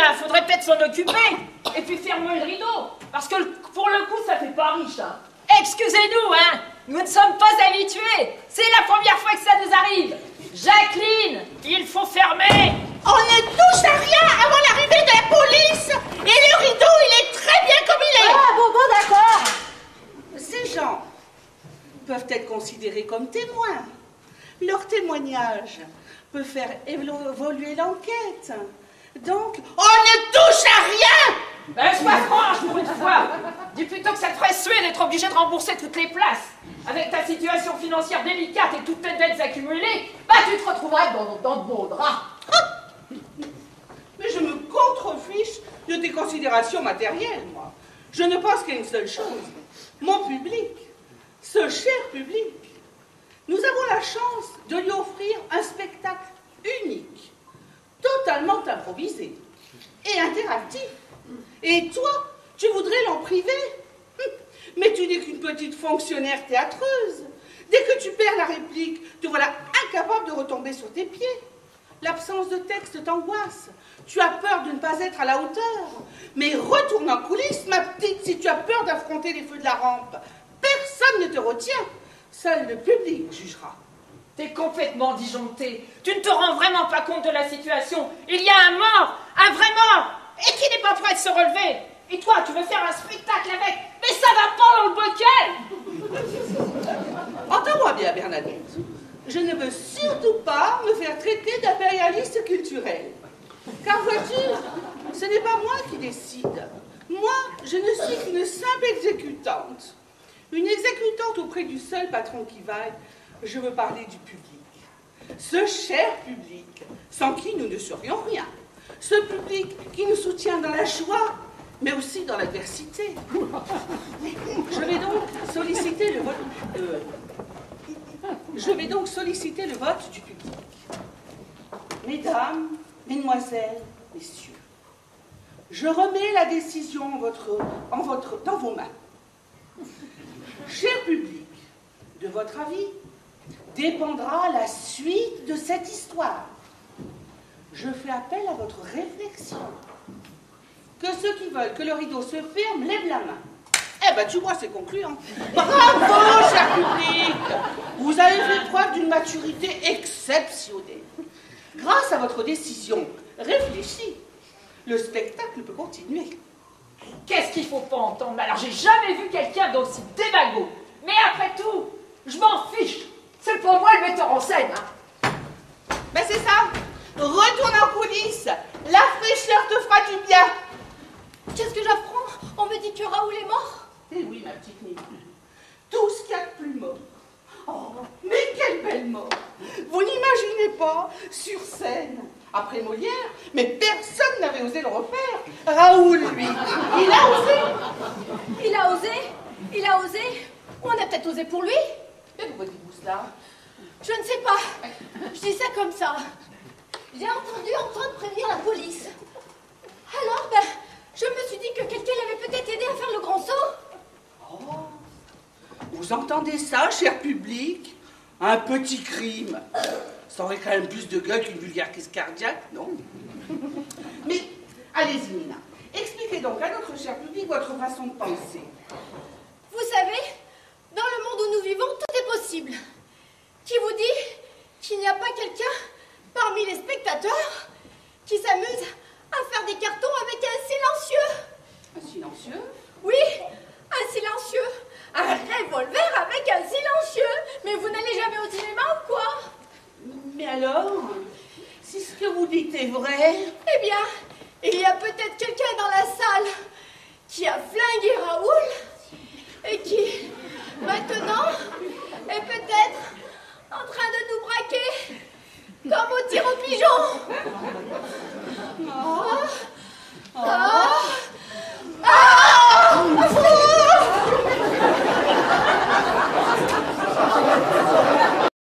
là, faudrait peut-être s'en occuper. Et puis fermer le rideau. Parce que pour le coup, ça fait pas riche, hein. Excusez-nous, hein. Nous ne sommes pas habitués. C'est la première fois que ça nous arrive. Jacqueline, il faut fermer. On ne touche à rien avant l'arrivée de la police. Et le rideau, il est très bien comme il est. Ah, bon, d'accord. Ces gens peuvent être considérés comme témoins. Leur témoignage peut faire évoluer l'enquête. Donc, on ne touche à rien. Ben, sois franche pour une fois. Dis plutôt que ça te ferait suer d'être obligé de rembourser toutes les places. Avec ta situation financière délicate et toutes tes dettes accumulées, bah tu te retrouveras dans de beaux draps. Mais je me contrefiche de tes considérations matérielles, moi. Je ne pense qu'à une seule chose. Mon public, ce cher public, nous avons la chance de lui offrir un spectacle unique, totalement improvisé et interactif. Et toi, tu voudrais l'en priver? Mais tu n'es qu'une petite fonctionnaire théâtreuse. Dès que tu perds la réplique, te voilà incapable de retomber sur tes pieds. L'absence de texte t'angoisse. Tu as peur de ne pas être à la hauteur. Mais retourne en coulisses, ma petite, si tu as peur d'affronter les feux de la rampe. Personne ne te retient. Seul le public jugera. T'es complètement disjoncté. Tu ne te rends vraiment pas compte de la situation. Il y a un mort, un vrai mort, et qui n'est pas prêt de se relever. Et toi, tu veux faire un spectacle avec, mais ça va pas dans le bocal. Entends-moi bien, Bernadette. Je ne veux surtout pas me faire traiter d'impérialiste culturel. Car vois-tu, ce n'est pas moi qui décide. Moi, je ne suis qu'une simple exécutante. Une exécutante auprès du seul patron qui vaille. Je veux parler du public. Ce cher public, sans qui nous ne serions rien. Ce public qui nous soutient dans la joie, mais aussi dans l'adversité. Je vais donc solliciter le vote du public. Mesdames, mesdemoiselles, messieurs, je remets la décision dans vos mains. Cher public, de votre avis dépendra la suite de cette histoire. Je fais appel à votre réflexion. Que ceux qui veulent que le rideau se ferme lèvent la main. Eh ben, tu vois, c'est concluant. Bravo, cher public. Vous avez fait preuve d'une maturité exceptionnelle. Grâce à votre décision réfléchie, le spectacle peut continuer. Qu'est-ce qu'il faut pas entendre? Alors, j'ai jamais vu quelqu'un d'aussi démago. Mais après tout, je m'en fiche. C'est pour moi le metteur en scène. Hein. Ben, c'est ça. Retourne en coulisses. La fraîcheur te fera du bien. Qu'est-ce que j'apprends? On me dit que Raoul est mort. Eh oui, ma petite Nina. Tout ce qu'il y a de plus mort. Oh, mais quelle belle mort. Vous n'imaginez pas, sur scène, après Molière, mais personne n'avait osé le refaire. Raoul, lui, il a osé. Il a osé? Il a osé? On a peut-être osé pour lui? Mais pourquoi dites-vous cela? Je ne sais pas. Je dis ça comme ça. J'ai entendu entendre prévenir la police. Alors, ben, je me suis dit que quelqu'un l'avait peut-être aidé à faire le grand saut. Oh, vous entendez ça, cher public? Un petit crime. Ça aurait quand même plus de gueule qu'une vulgaire crise cardiaque, non? Mais, allez-y, Nina. Expliquez donc à notre cher public votre façon de penser. Vous savez, dans le monde où nous vivons, tout est possible. Qui vous dit qu'il n'y a pas quelqu'un parmi les spectateurs qui s'amuse à faire des cartons avec un silencieux? Un silencieux? Oui, un silencieux. Un revolver avec un silencieux. Mais vous n'allez jamais au cinéma ou quoi? Mais alors, si ce que vous dites est vrai... Eh bien, il y a peut-être quelqu'un dans la salle qui a flingué Raoul et qui, maintenant, est peut-être en train de nous braquer comme au tir au pigeon.